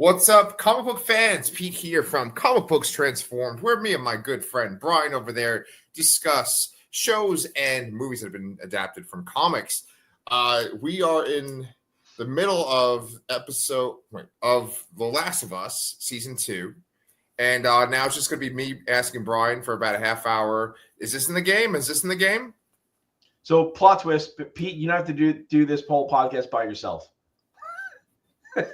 What's up, comic book fans? Pete here from Comic Books Transformed, where me and my good friend Brian over there discuss shows and movies that have been adapted from comics. We are in the middle of episode of The Last of Us season 2, and now it's just going to be me asking Brian for about a half hour. Is this in the game? Is this in the game? So plot twist, but Pete, you don't have to do this whole podcast by yourself.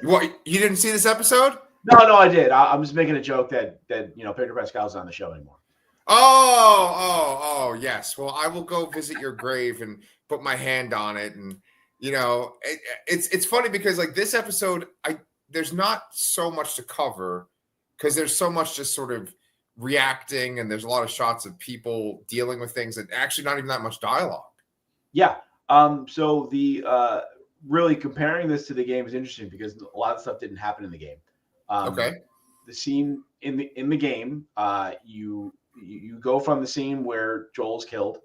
What, you didn't see this episode? No, I did. I'm just making a joke that Pedro Pascal's not on the show anymore. Oh, yes. Well, I will go visit your grave and put my hand on it, and it's funny because like this episode, there's not so much to cover because there's so much just sort of reacting, and there's a lot of shots of people dealing with things and actually not even that much dialogue. Yeah. So the really comparing this to the game is interesting because a lot of stuff didn't happen in the game. Okay. The scene in the game, you go from the scene where Joel's killed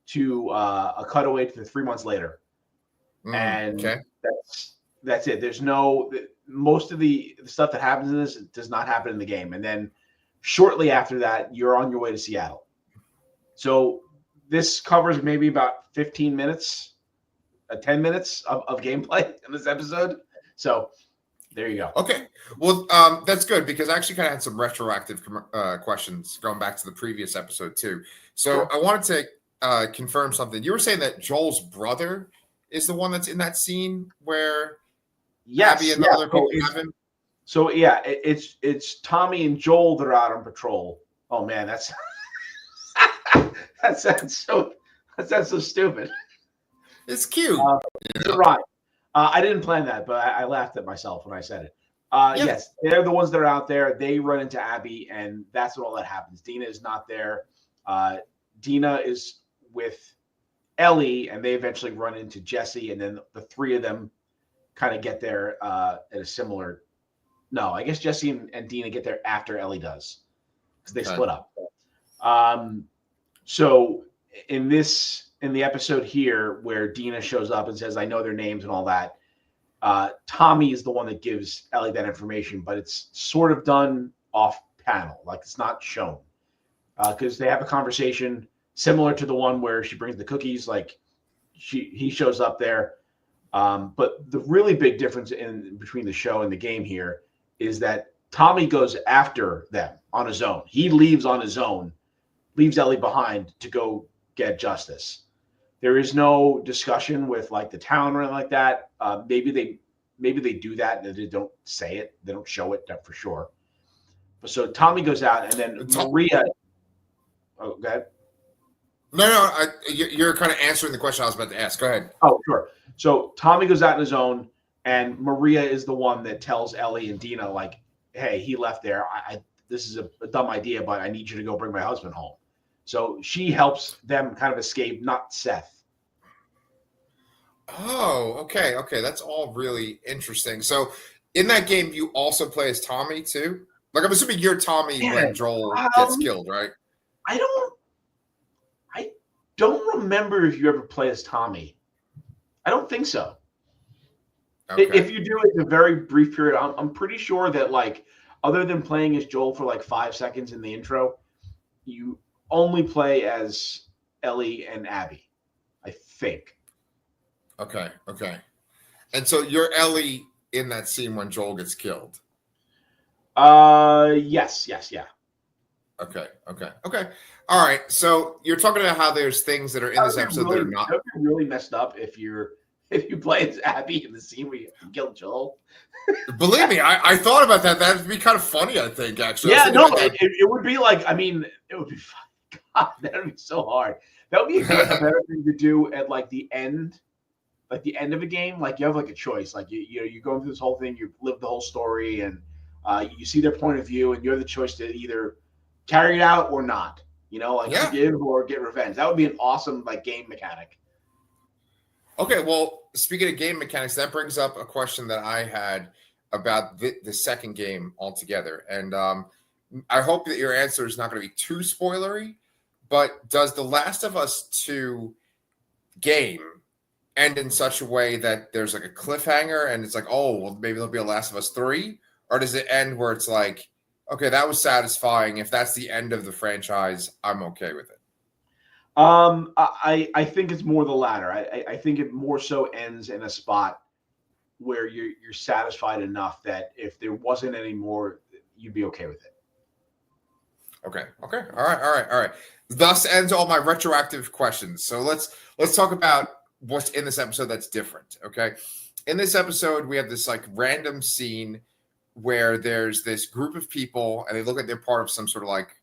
to a cutaway to 3 months later, and that's it. There's most of the stuff that happens in this does not happen in the game, and then shortly after that, you're on your way to Seattle. So this covers maybe about 15 minutes. 10 minutes of gameplay in this episode. So there you go. Okay. Well, that's good because I actually kind of had some retroactive questions going back to the previous episode too. So sure. I wanted to confirm something. You were saying that Joel's brother is the one that's in that scene where Abby and the other people have him? So yeah, it's Tommy and Joel that are out on patrol. Oh man, that sounds so stupid. It's cute. Right. I didn't plan that, but I laughed at myself when I said it. Yes, they're the ones that are out there. They run into Abby, and that's when all that happens. Dina is not there. Dina is with Ellie, and they eventually run into Jesse, and then the three of them kind of get there at a similar. No, I guess Jesse and Dina get there after Ellie does because they split up. So in the episode here where Dina shows up and says, I know their names and all that, Tommy is the one that gives Ellie that information, but it's sort of done off panel. Like it's not shown because they have a conversation similar to the one where she brings the cookies. Like he shows up there. But the really big difference between the show and the game here is that Tommy goes after them on his own. He leaves on his own, leaves Ellie behind to go get justice. There is no discussion with like the town or anything like that. Maybe they do that and they don't say it. They don't show it for sure. But so Tommy goes out and then Maria. Oh, go ahead. No, you're kind of answering the question I was about to ask. Go ahead. Oh, sure. So Tommy goes out on his own, and Maria is the one that tells Ellie and Dina like, "Hey, he left there. This is a dumb idea, but I need you to go bring my husband home." So she helps them kind of escape, not Seth. Oh, okay. That's all really interesting. So in that game, you also play as Tommy too? Like I'm assuming you're Tommy when Joel gets killed, right? I don't remember if you ever play as Tommy. I don't think so. Okay. If you do it in a very brief period, I'm pretty sure that like other than playing as Joel for like 5 seconds in the intro, you only play as Ellie and Abby, I think. Okay. And so you're Ellie in that scene when Joel gets killed? Yes, yeah. Okay. All right. So you're talking about how there's things that are in this episode that are not. That would be really messed up if you play as Abby in the scene where you killed Joel. Believe me, I thought about that. That'd be kind of funny, I think, actually. Yeah, no, it would be like, I mean, it would be God, that would be so hard. That would be a better thing to do at like the end of a game. Like you have like a choice. Like you're going through this whole thing, you live the whole story, and you see their point of view, and you have the choice to either carry it out or not. Forgive or get revenge. That would be an awesome like game mechanic. Okay, well, speaking of game mechanics, that brings up a question that I had about the second game altogether, and I hope that your answer is not going to be too spoilery. But does The Last of Us 2 game end in such a way that there's like a cliffhanger and it's like, oh, well, maybe there'll be a Last of Us 3? or does it end where it's like, okay, that was satisfying. If that's the end of the franchise, I'm okay with it. I think it's more the latter. I think it more so ends in a spot where you're satisfied enough that if there wasn't any more, you'd be okay with it. Okay. All right. Thus ends all my retroactive questions. So let's talk about what's in this episode that's different. Okay. In this episode, we have this like random scene where there's this group of people and they look like they're part of some sort of like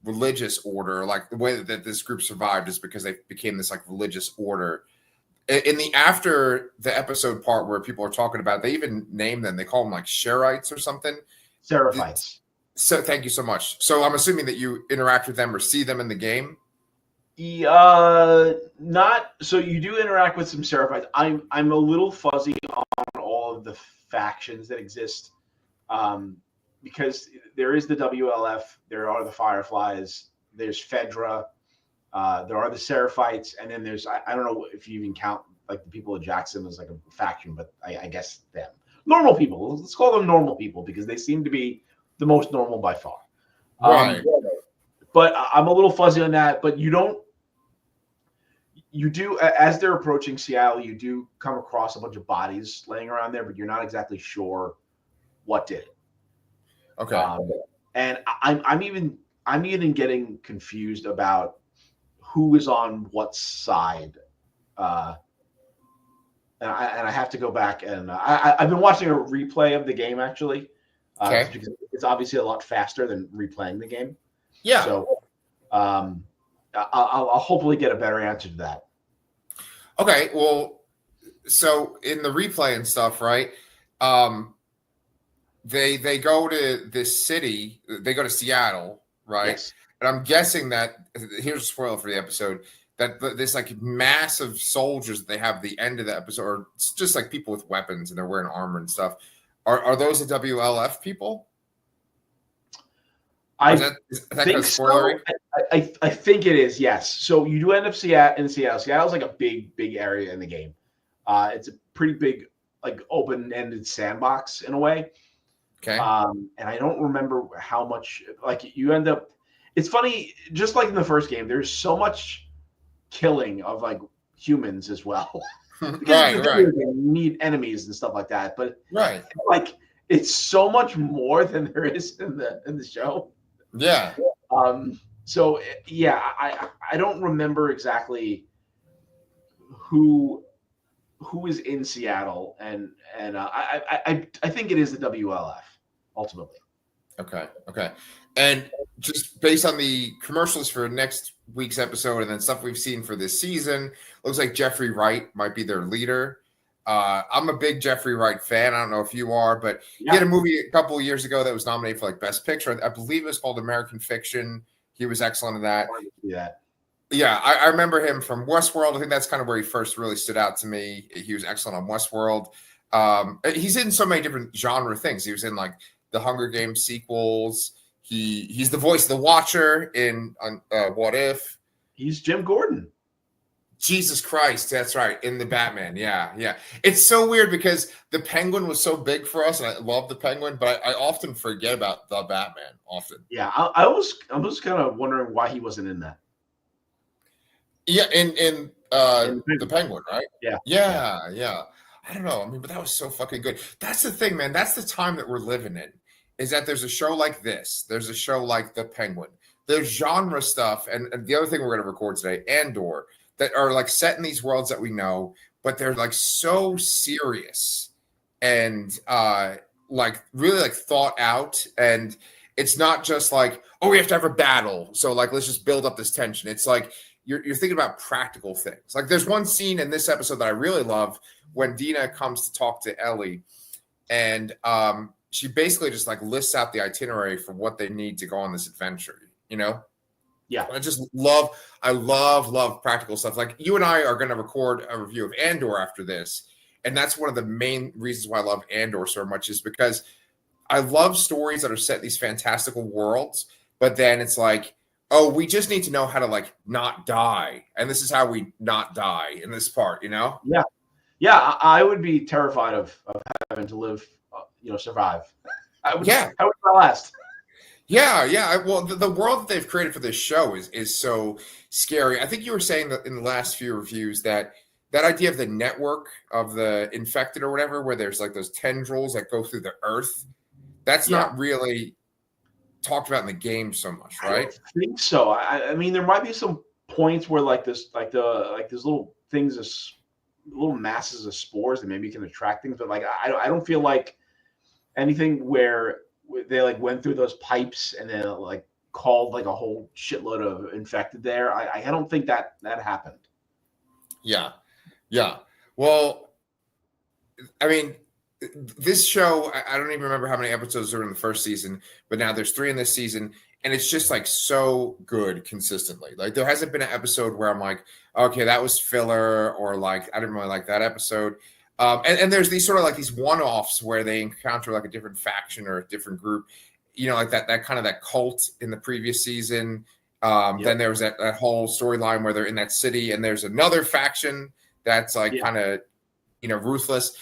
religious order. Like the way that this group survived is because they became this like religious order. In the after the episode part where people are talking about, they even name them. They call them like Sherites or something. Seraphites. So thank you so much. So I'm assuming that you interact with them or see them in the game. Not so. You do interact with some Seraphites. I'm a little fuzzy on all of the factions that exist, because there is the WLF, there are the Fireflies, there's Fedra, there are the Seraphites, and then there's I don't know if you even count like the people of Jackson as like a faction, but I guess them normal people. Let's call them normal people because they seem to be the most normal by far. Right. But I'm a little fuzzy on that. But you do, as they're approaching Seattle, you do come across a bunch of bodies laying around there, but you're not exactly sure what did it. Okay. And I'm even getting confused about who is on what side. And I have to go back and I've been watching a replay of the game actually. Okay. Because it's obviously a lot faster than replaying the game. Yeah. So I'll hopefully get a better answer to that. Okay. Well, so in the replay and stuff, right? They go to this city. They go to Seattle, right? Yes. And I'm guessing that here's a spoiler for the episode. That this like massive soldiers that they have at the end of the episode, or it's just like people with weapons and they're wearing armor and stuff. Are those the WLF people? Is that think kind of spoilery? So. I think it is, yes. So you do end up in Seattle. Seattle's like a big area in the game. It's a pretty big, like open-ended sandbox in a way. Okay. And I don't remember how much. Like you end up. It's funny, just like in the first game. There's so much killing of like humans as well. right. You need enemies and stuff like that, but right, like it's so much more than there is in the show. Yeah. So yeah, I don't remember exactly who is in Seattle, and I think it is the WLF ultimately. Okay. And just based on the commercials for next week's episode and then stuff we've seen for this season, looks like Jeffrey Wright might be their leader. I'm a big Jeffrey Wright fan. I don't know if you are, but he had a movie a couple of years ago that was nominated for like Best Picture. I believe it was called American Fiction. He was excellent in that. Yeah, I remember him from Westworld. I think that's kind of where he first really stood out to me. He was excellent on Westworld. He's in so many different genre things. He was in like the Hunger Games sequels. He's the voice of the Watcher in What If. He's Jim Gordon. Jesus Christ, that's right, in the Batman. Yeah. It's so weird because the Penguin was so big for us, and I love the Penguin, but I often forget about the Batman. Often. Yeah, I was kind of wondering why he wasn't in that. Yeah, in the Penguin, right? Yeah. I don't know. I mean, but that was so fucking good. That's the thing, man. That's the time that we're living in. Is that there's a show like this. There's a show like The Penguin. There's genre stuff. And the other thing we're going to record today, Andor, that are like set in these worlds that we know, but they're like so serious and like really like thought out. And it's not just like, oh, we have to have a battle. So like, let's just build up this tension. It's like you're thinking about practical things. Like there's one scene in this episode that I really love when Dina comes to talk to Ellie and she basically just like lists out the itinerary for what they need to go on this adventure, you know? Yeah. I love practical stuff. Like you and I are going to record a review of Andor after this. And that's one of the main reasons why I love Andor so much is because I love stories that are set in these fantastical worlds, but then it's like, oh, we just need to know how to like not die. And this is how we not die in this part, you know? Yeah. I would be terrified of having to live, survive. Yeah. How would that last? Yeah. Well, the world that they've created for this show is so scary. I think you were saying that in the last few reviews that idea of the network of the infected or whatever, where there's like those tendrils that go through the earth, that's Yeah. not really talked about in the game so much, I right? don't think so. I mean, there might be some points where like this, like these little things, little masses of spores that maybe can attract things, but like I don't feel like anything where they like went through those pipes and then like called like a whole shitload of infected there. I don't think that happened. Yeah. Well, I mean, this show, I don't even remember how many episodes there were in the first season, but now there's 3 in this season, and it's just like so good consistently. Like there hasn't been an episode where I'm like, okay, that was filler, or like I didn't really like that episode. And there's these sort of like these one-offs where they encounter like a different faction or a different group, like that kind of that cult in the previous season. Then there was that whole storyline where they're in that city and there's another faction that's like kind of, ruthless.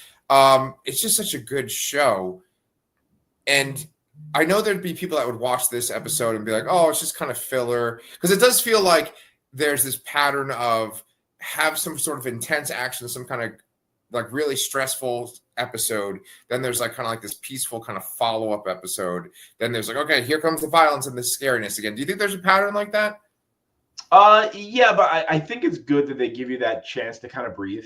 It's just such a good show. And I know there'd be people that would watch this episode and be like, oh, it's just kind of filler. Because it does feel like there's this pattern of have some sort of intense action, some kind of like really stressful episode. Then there's like kind of like this peaceful kind of follow-up episode. Then there's like, okay, here comes the violence and the scariness again. Do you think there's a pattern like that? Yeah, but I think it's good that they give you that chance to kind of breathe.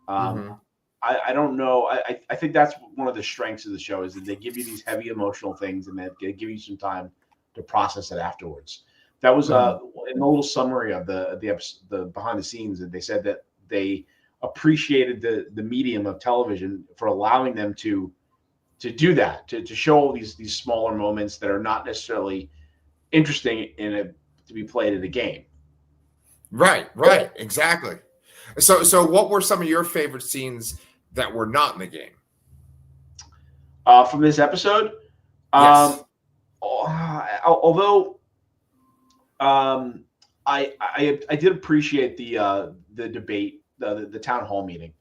I don't know. I think that's one of the strengths of the show is that they give you these heavy emotional things and they give you some time to process it afterwards. That was in the little summary of the episode, the behind the scenes, that they said that they appreciated the medium of television for allowing them to do that, to show all these smaller moments that are not necessarily interesting to be played in a game. Right, exactly. So what were some of your favorite scenes that were not in the game? From this episode? Yes. Although I did appreciate the debate, the town hall meeting.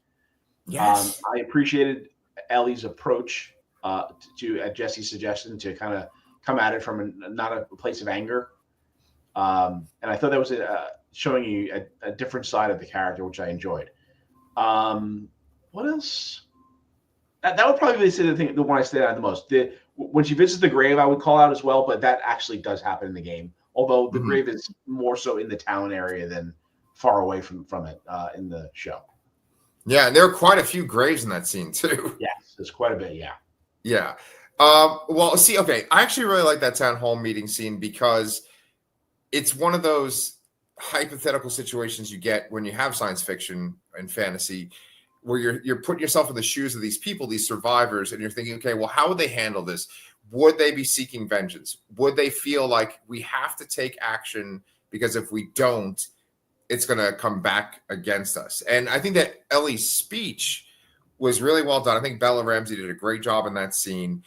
Yes. I appreciated Ellie's approach at Jesse's suggestion to kind of come at it from not a place of anger. And I thought that was showing you a different side of the character, which I enjoyed. What else? That would probably be the one I stayed on the most. When she visits the grave, I would call out as well, but that actually does happen in the game. Although the grave is more so in the town area than far away from it in the show. Yeah, and there are quite a few graves in that scene too. Yes, there's quite a bit. Yeah. Yeah. Well, see, okay, I actually really like that town hall meeting scene because it's one of those hypothetical situations you get when you have science fiction and fantasy, where you're putting yourself in the shoes of these people, these survivors, and you're thinking, okay, well, how would they handle this? Would they be seeking vengeance? Would they feel like we have to take action because if we don't, it's going to come back against us? And I think that Ellie's speech was really well done. I think Bella Ramsey did a great job in that scene.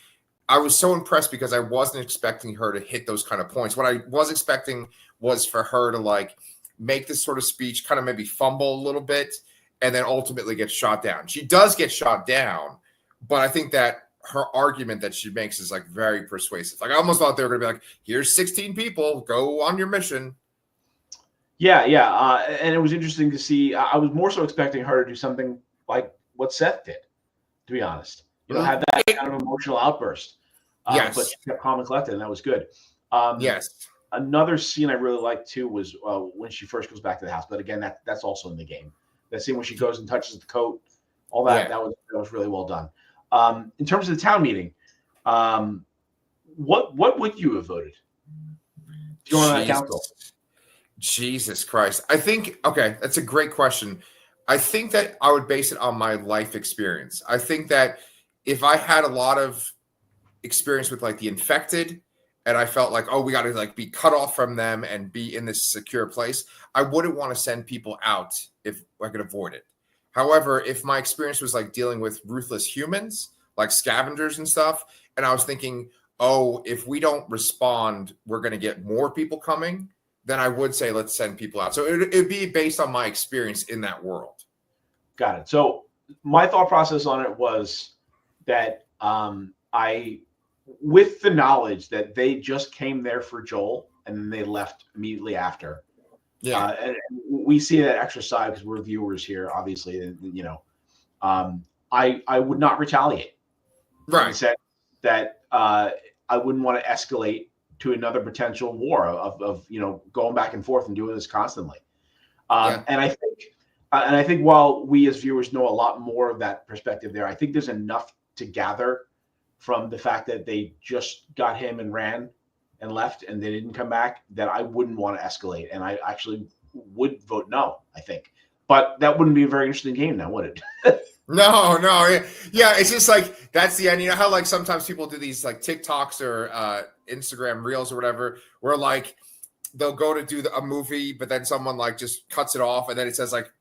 I was so impressed because I wasn't expecting her to hit those kind of points. What I was expecting was for her to like make this sort of speech, kind of maybe fumble a little bit, and then ultimately get shot down. She does get shot down, but I think that her argument that she makes is like very persuasive. Like I almost thought they were going to be like, here's 16 people, go on your mission. Yeah. And it was interesting to see. I was more so expecting her to do something like what Seth did, to be honest. Have that kind of emotional outburst. Yes. But she kept calm and collected, and that was good. Yes. Another scene I really liked too was when she first goes back to the house. But again, that's also in the game. That scene when she goes and touches the coat, all that, that was really well done. In terms of the town meeting, what would you have voted? If you want to council? Jesus Christ. I think, okay, that's a great question. I think that I would base it on my life experience. I think that if I had a lot of experience with like the infected and I felt like, oh, we got to like be cut off from them and be in this secure place, I wouldn't want to send people out if I could avoid it. However, if my experience was like dealing with ruthless humans, like scavengers and stuff, and I was thinking, oh, if we don't respond, we're going to get more people coming, then I would say let's send people out. So it'd be based on my experience in that world. Got it. So my thought process on it was that I with the knowledge that they just came there for Joel and then they left immediately after. Yeah. And we see that extra side because we're viewers here, obviously. And, you know, I would not retaliate. Right. Said that I wouldn't want to escalate to another potential war of you know, going back and forth and doing this constantly. And I think while we as viewers know a lot more of that perspective there, I think there's enough to gather from the fact that they just got him and ran and left and they didn't come back that I wouldn't want to escalate. And I actually would vote no, I think. But that wouldn't be a very interesting game now, would it? No. Yeah, it's just like that's the end. You know how like sometimes people do these like TikToks or Instagram reels or whatever, where like they'll go to do a movie, but then someone like just cuts it off, and then it says like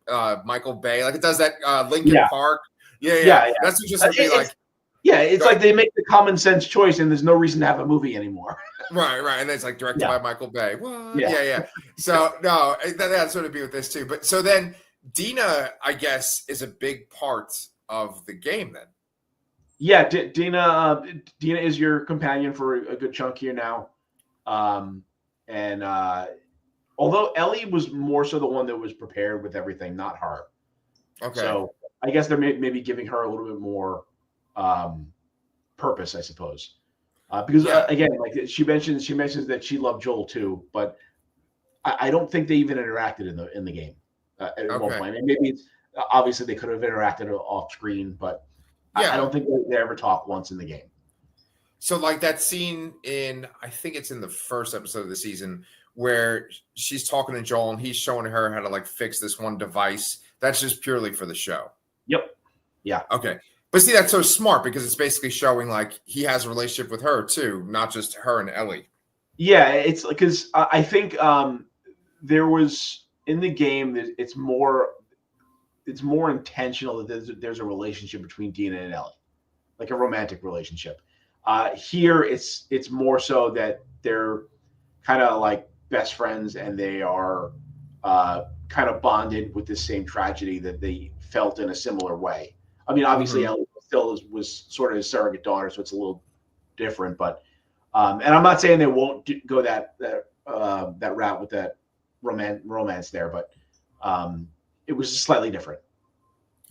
Michael Bay, like it does that Lincoln Park. Yeah. That's just be like. Yeah, it's like they make the common sense choice, and there's no reason to have a movie anymore. Right, and then it's like directed by Michael Bay. What? Yeah. So no, that's what it'd be with this too. But so then Dina, I guess, is a big part of the game then. Yeah, Dina is your companion for a good chunk here now. And although Ellie was more so the one that was prepared with everything, not her. Okay. So I guess they're maybe giving her a little bit more purpose, I suppose. Because again, like she mentions that she loved Joel too, but I don't think they even interacted in the game at one point. And maybe it's obviously they could have interacted off screen, but I don't think they ever talked once in the game. So like that scene I think it's in the first episode of the season where she's talking to Joel and he's showing her how to like fix this one device. That's just purely for the show. Yep. Yeah. Okay. But see, that's so smart because it's basically showing like he has a relationship with her too, not just her and Ellie. Yeah, it's because I think there was in the game. It's more intentional that there's a relationship between Dina and Ellie, like a romantic relationship. Here, it's more so that they're kind of like best friends and they are kind of bonded with the same tragedy that they felt in a similar way. I mean, obviously, Ellie still was sort of his surrogate daughter, so it's a little different. But and I'm not saying they won't go that route with that romance there, but it was slightly different.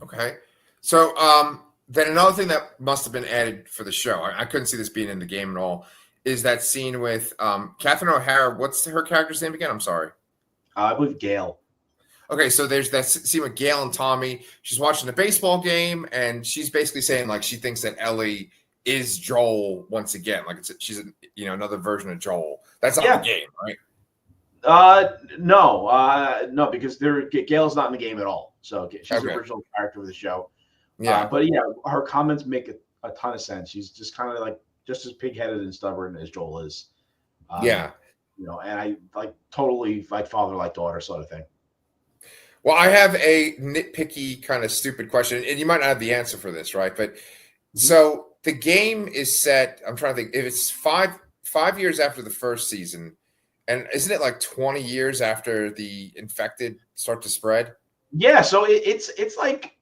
Okay, so then another thing that must have been added for the show, I couldn't see this being in the game at all, is that scene with Catherine O'Hara. What's her character's name again? I'm sorry. I believe Gail. Okay, so there's that scene with Gail and Tommy. She's watching a baseball game, and she's basically saying like she thinks that Ellie is Joel once again. Like she's another version of Joel. That's not the game, right? No, because Gail's not in the game at all. So she's the original character of the show. Yeah, but her comments make a ton of sense. She's just kind of like just as pigheaded and stubborn as Joel is. And I like totally like father like daughter sort of thing. Well, I have a nitpicky kind of stupid question, and you might not have the answer for this, right? But so the game is set. I'm trying to think if it's five years after the first season, and isn't it like 20 years after the infected start to spread? Yeah, so it's like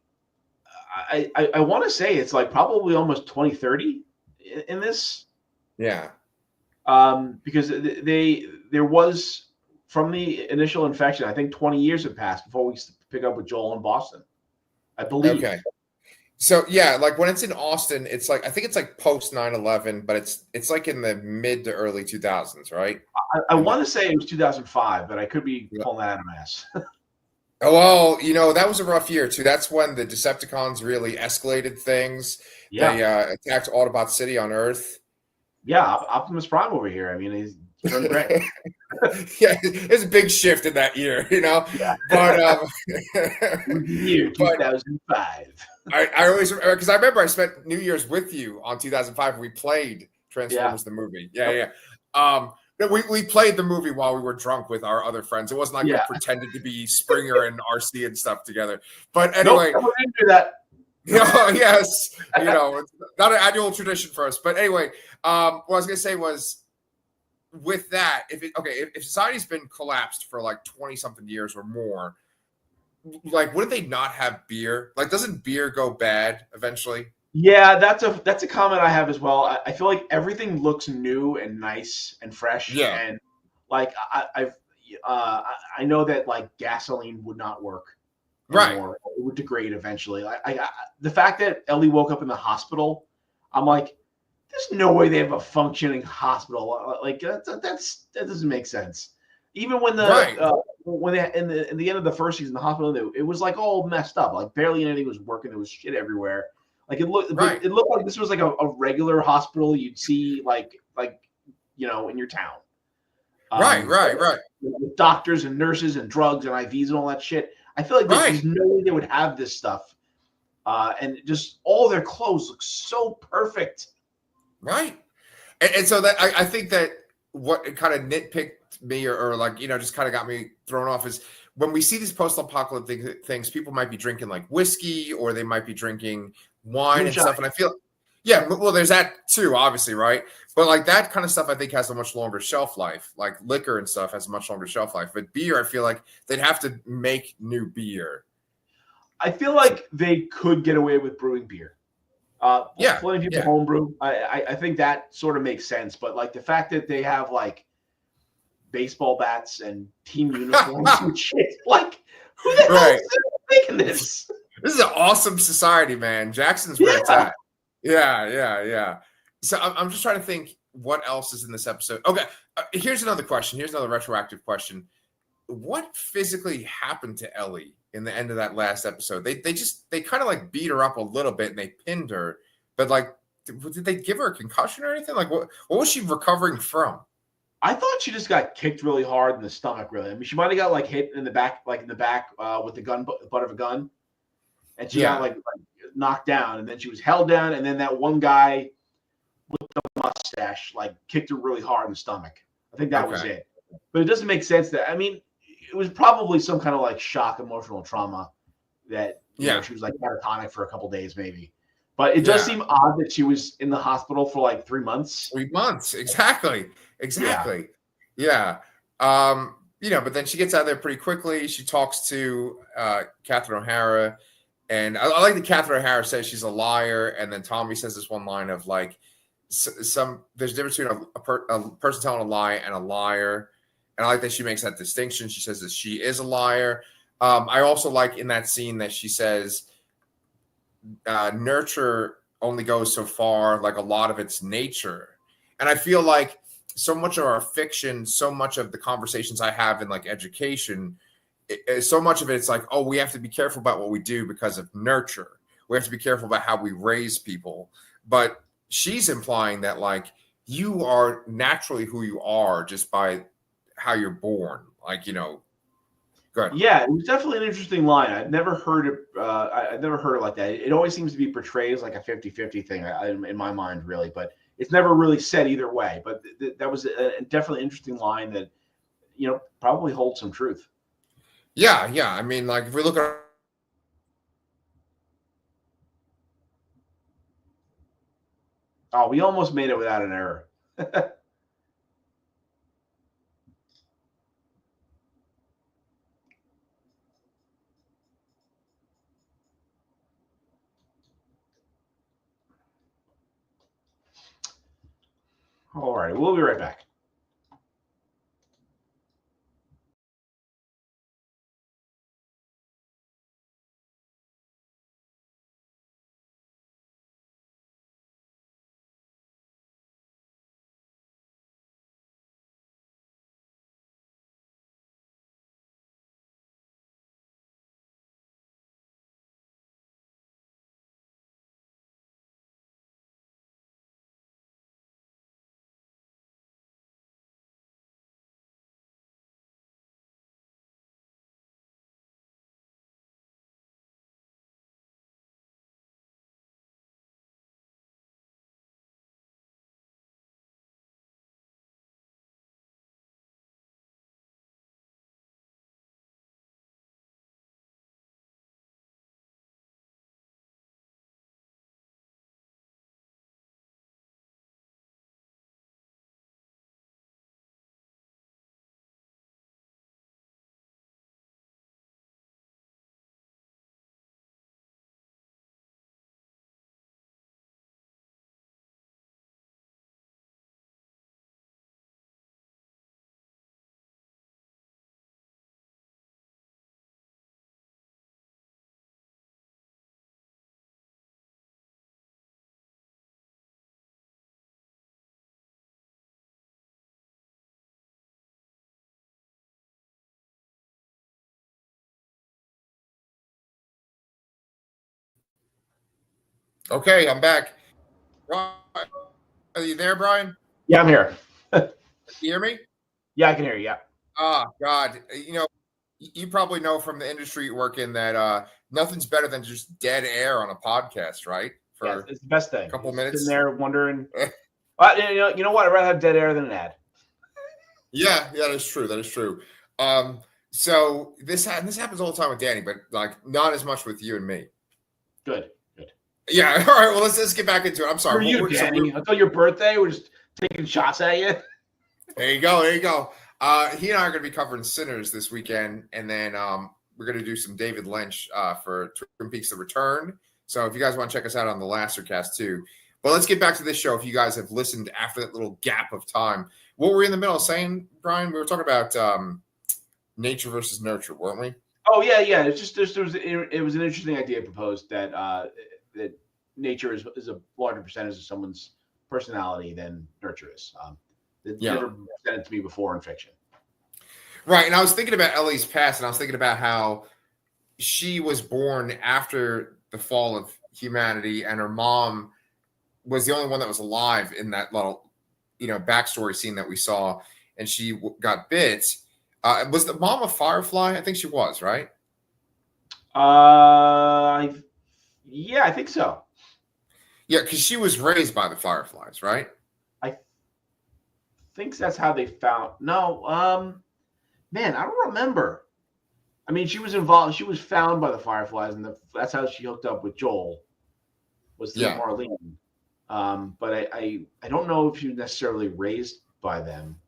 I want to say it's like probably almost 2030 in this. Yeah. Because there was from the initial infection, I think 20 years have passed before we pick up with Joel in Boston, I believe. Okay. So yeah, like when it's in Austin, it's like I think it's like post 9/11, but it's like in the mid to early 2000s, right? I want to say it was 2005, but I could be pulling that out of my ass. Oh, well, that was a rough year too. That's when the Decepticons really escalated things. Yeah. They attacked Autobot City on Earth. Yeah, Optimus Prime over here. I mean, he's turned great. Yeah, there's a big shift in that year, Yeah. But year 2005. I always remember because I remember I spent New Year's with you on 2005. We played Transformers the movie. Yeah. We played the movie while we were drunk with our other friends. It wasn't like we pretended to be Springer and RC and stuff together. But anyway, we didn't do that. Yes, it's not an annual tradition for us. But anyway, what I was gonna say was with that, if society's been collapsed for like 20 something years or more, like wouldn't they not have beer? Like, doesn't beer go bad eventually? Yeah, that's a comment I have as well. I feel like everything looks new and nice and fresh, Yeah. and like I know that like gasoline would not work Right. anymore. It would degrade eventually. The fact that Ellie woke up in the hospital, I'm like, there's no way they have a functioning hospital. Like that doesn't make sense. Even Right. when they in the end of the first season, the hospital it was like all messed up. Like barely anything was working. There was shit everywhere. Like Right. it looked like this was like a regular hospital you'd see like in your town. Right. Um, Right. Right. with doctors and nurses and drugs and IVs and all that shit. I feel like there's Right. no way they would have this stuff. And just all their clothes look so perfect. Right. And so that I think that what kind of nitpicked me or like, just kind of got me thrown off is when we see these post-apocalyptic things, people might be drinking like whiskey or they might be drinking wine and Moonshine. stuff. And I feel, yeah, well, there's that too, obviously, right? But like that kind of stuff, I think has a much longer shelf life. Like liquor and stuff has a much longer shelf life. But beer, I feel like they'd have to make new beer. I feel like they could get away with brewing beer. Yeah, Plenty of people yeah, homebrew. I think that sort of makes sense. But like the fact that they have like baseball bats and team uniforms and shit, like who the hell right. is making this? This is an awesome society, man. Jackson's where it's Yeah, at. Yeah, yeah, yeah. So I'm just trying to think what else is in this episode. Okay, here's another question. Here's another retroactive question. What physically happened to Ellie in the end of that last episode? They kind of like beat her up a little bit and they pinned her, but like, did they give her a concussion or anything? Like, what was she recovering from? I thought she just got kicked really hard in the stomach. Really, I mean, she might have got like hit in the back, with the butt of a gun, and she got Yeah. like knocked down, and then she was held down, and then that one guy with the mustache like kicked her really hard in the stomach. I think that was Okay. it. But it doesn't make sense that I mean, it was probably some kind of like shock, emotional trauma that Yeah. she was like catatonic for a couple days maybe. But it does Yeah. seem odd that she was in the hospital for like 3 months. 3 months. Exactly. Yeah, Exactly. Yeah. But then she gets out of there pretty quickly. She talks to Catherine O'Hara. And I like that Catherine O'Hara says she's a liar. And then Tommy says this one line of like, there's a difference between a person telling a lie and a liar. And I like that she makes that distinction. She says that she is a liar. I also like in that scene that she says, nurture only goes so far, like a lot of its nature. And I feel like so much of our fiction, so much of the conversations I have in like education, so much of it's like, oh, we have to be careful about what we do because of nurture. We have to be careful about how we raise people. But she's implying that like you are naturally who you are just by how you're born. Like, good. yeah, it was definitely an interesting line. I've never heard it. I've never heard it like that. It always seems to be portrayed as like a 50-50 thing in my mind, really. But it's never really said either way. But that was a definitely interesting line that probably holds some truth. Yeah, yeah. I mean, like if we look at Oh, we almost made it without an error. All right, we'll be right back. Okay, I'm back. Are you there, Brian? Yeah, I'm here. You hear me? Yeah, I can hear you. Yeah. God. You probably know from the industry you work in that nothing's better than just dead air on a podcast, right? Yeah, For it's the best thing. a couple Sitting minutes. there wondering. You know what? I'd rather have dead air than an ad. Yeah, that is true. That is true. So this happens all the time with Danny, but like not as much with you and me. Good. Yeah. All right. Well, let's get back into it. I'm For sorry. you, Danny. Until your birthday, we're just taking shots at you. There you go. There you go. He and I are going to be covering Sinners this weekend, and then we're going to do some David Lynch for Twin Peaks: The Return. So if you guys want to check us out on the Lastercast too. But let's get back to this show. If you guys have listened after that little gap of time, what were we in the middle of saying, Brian? We were talking about nature versus nurture, weren't we? Oh yeah. It's just it was an interesting idea proposed that that nature is a larger percentage of someone's personality than nurture is. It's never been presented to me before in fiction. Right, and I was thinking about Ellie's past, and I was thinking about how she was born after the fall of humanity, and her mom was the only one that was alive in that little, backstory scene that we saw, and she got bit. Was the mom a firefly? I think she was, right? Yeah, I think so. Yeah, because she was raised by the fireflies, right? I think that's how they found. No, man, I don't remember. I mean, she was involved. She was found by the fireflies, and that's how she hooked up with Joel. Was through Marlene. But I don't know if she was necessarily raised by them.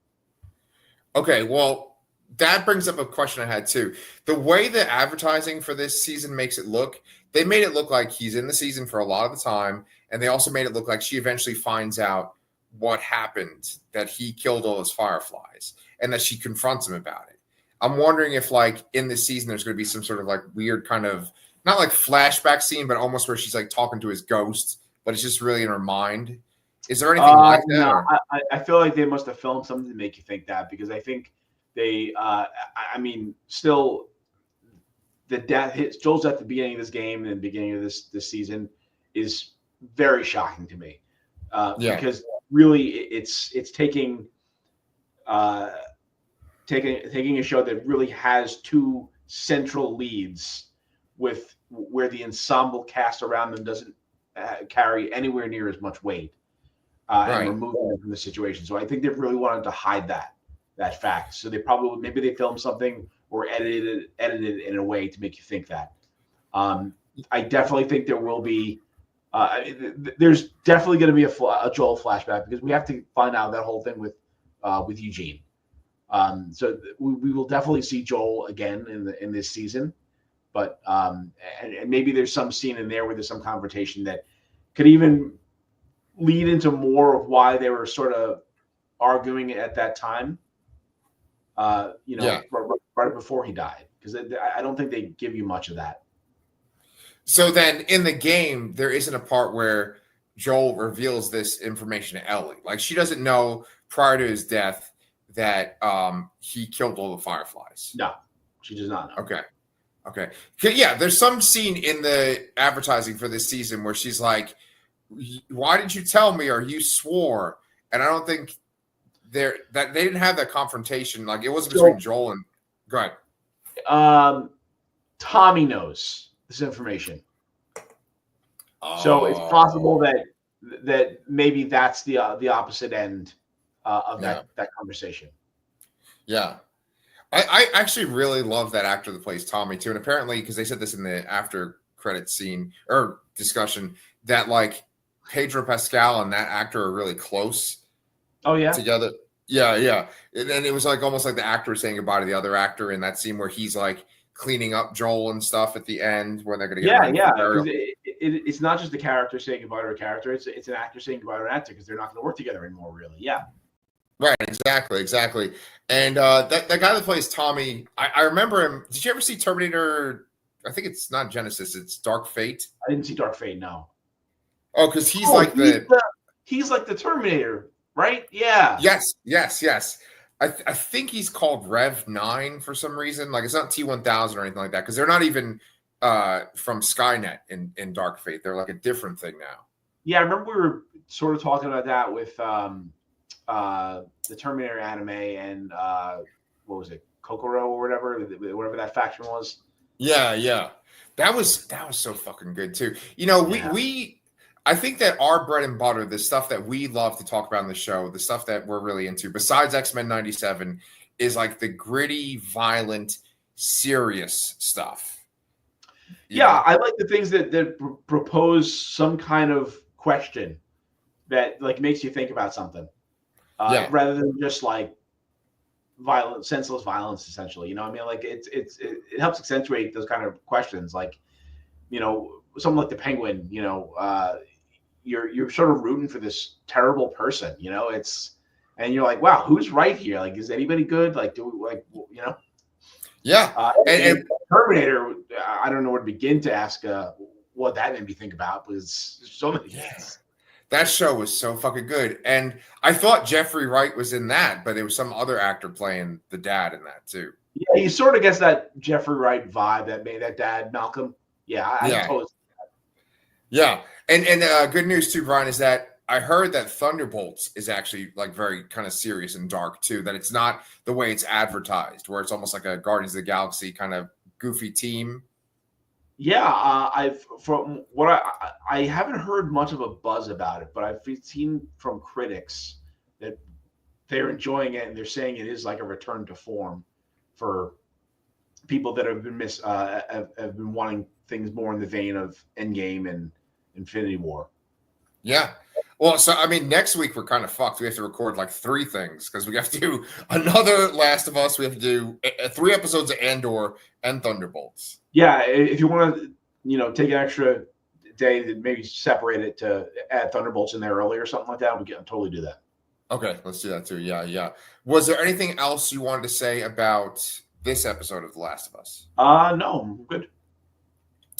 Okay, well, that brings up a question I had too. The way the advertising for this season makes it look, they made it look like he's in the season for a lot of the time, and they also made it look like she eventually finds out what happened, that he killed all those fireflies, and that she confronts him about it. I'm wondering if, like, in this season, there's going to be some sort of like weird kind of, not like flashback scene, but almost where she's like talking to his ghost, but it's just really in her mind. Is there anything like that? No, I feel like they must have filmed something to make you think that, because I think they, still the death, Joel's at the beginning of this game and the beginning of this season is very shocking to me. Because really it's taking a show that really has two central leads with where the ensemble cast around them doesn't carry anywhere near as much weight and removing them from the situation. So I think they really wanted to hide that fact. So they maybe they filmed something or edited it in a way to make you think that. I definitely think there will be. There's definitely going to be a Joel flashback, because we have to find out that whole thing with Eugene. So we will definitely see Joel again in this season, but and maybe there's some scene in there where there's some confrontation that could even lead into more of why they were sort of arguing at that time. Right before he died, because I don't think they give you much of that. So then in the game, there isn't a part where Joel reveals this information to Ellie. Like, she doesn't know prior to his death that he killed all the fireflies. No, she does not know. Okay. Yeah, there's some scene in the advertising for this season where she's like, why didn't you tell me, or you swore? And I don't think they didn't have that confrontation. Like, it wasn't between Joel and... Go ahead. Tommy knows this information. So it's possible that maybe that's the opposite end of that conversation. Yeah. I actually really love that actor that plays Tommy too. And apparently, because they said this in the after credit scene or discussion, that like Pedro Pascal and that actor are really close. Oh yeah. Together. Yeah. And it was like almost like the actor saying goodbye to the other actor in that scene where he's like cleaning up Joel and stuff at the end when they're going to get it's not just the character saying goodbye to a character. It's an actor saying goodbye to an actor, because they're not going to work together anymore, really. Yeah. Right. Exactly. And that guy that plays Tommy, I remember him. Did you ever see Terminator? I think it's not Genesis. It's Dark Fate. I didn't see Dark Fate. No. Oh, because he's he's like the Terminator, right? Yeah. Yes. I think he's called Rev 9 for some reason. Like, it's not T1000 or anything like that, because they're not even from Skynet in Dark Fate. They're like a different thing now. Yeah, I remember we were sort of talking about that with the Terminator anime and what was it, Kokoro or whatever that faction was. Yeah. That was so fucking good too. You know, we I think that our bread and butter, the stuff that we love to talk about in the show, the stuff that we're really into, besides X-Men 97, is like the gritty, violent, serious stuff. Yeah, I like the things that propose some kind of question that like makes you think about something, rather than just like violent, senseless violence. Essentially, you know what I mean? Like it helps accentuate those kind of questions. Like, you know, something like the Penguin. You know, you're sort of rooting for this terrible person. You know, and you're like, wow, who's right here? Like, is anybody good? Like, do we like, you know? Yeah, and Terminator, I don't know where to begin to ask what that made me think about, because there's so many things. That show was so fucking good. And I thought Jeffrey Wright was in that, but there was some other actor playing the dad in that too. Yeah, he sort of gets that Jeffrey Wright vibe that made that dad, Malcolm. Yeah, I totally. Yeah. And good news too, Brian, is that I heard that Thunderbolts is actually like very kind of serious and dark too, that it's not the way it's advertised, where it's almost like a Guardians of the Galaxy kind of goofy team. Yeah, from what I haven't heard much of a buzz about it, but I've seen from critics that they're enjoying it and they're saying it is like a return to form for people that have been have been wanting things more in the vein of Endgame and Infinity War. Yeah. Well, so I mean, next week we're kind of fucked. We have to record like 3 things because we have to do another Last of Us. We have to do 3 episodes of Andor and Thunderbolts. Yeah, if you want to, you know, take an extra day to maybe separate it to add Thunderbolts in there early or something like that, we can totally do that. Okay, let's do that too. Yeah. Was there anything else you wanted to say about this episode of The Last of Us? No, I'm good.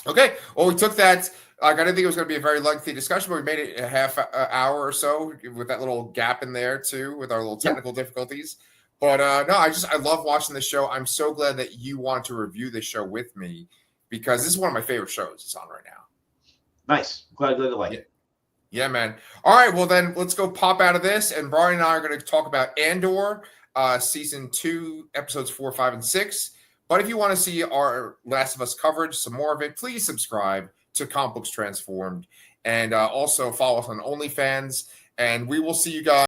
Okay. Well, we took that. Like, I didn't think it was going to be a very lengthy discussion, but we made it a half hour or so with that little gap in there too, with our little technical difficulties. But no, I love watching the show. I'm so glad that you want to review this show with me, because this is one of my favorite shows it's on right now. Nice. Glad to like it. Yeah, man. All right, well then let's go pop out of this, and Brian and I are going to talk about Andor, season 2, episodes 4, 5, and 6. But if you want to see our Last of Us coverage, some more of it, please subscribe to Comic Books Transformed, and also follow us on OnlyFans, and we will see you guys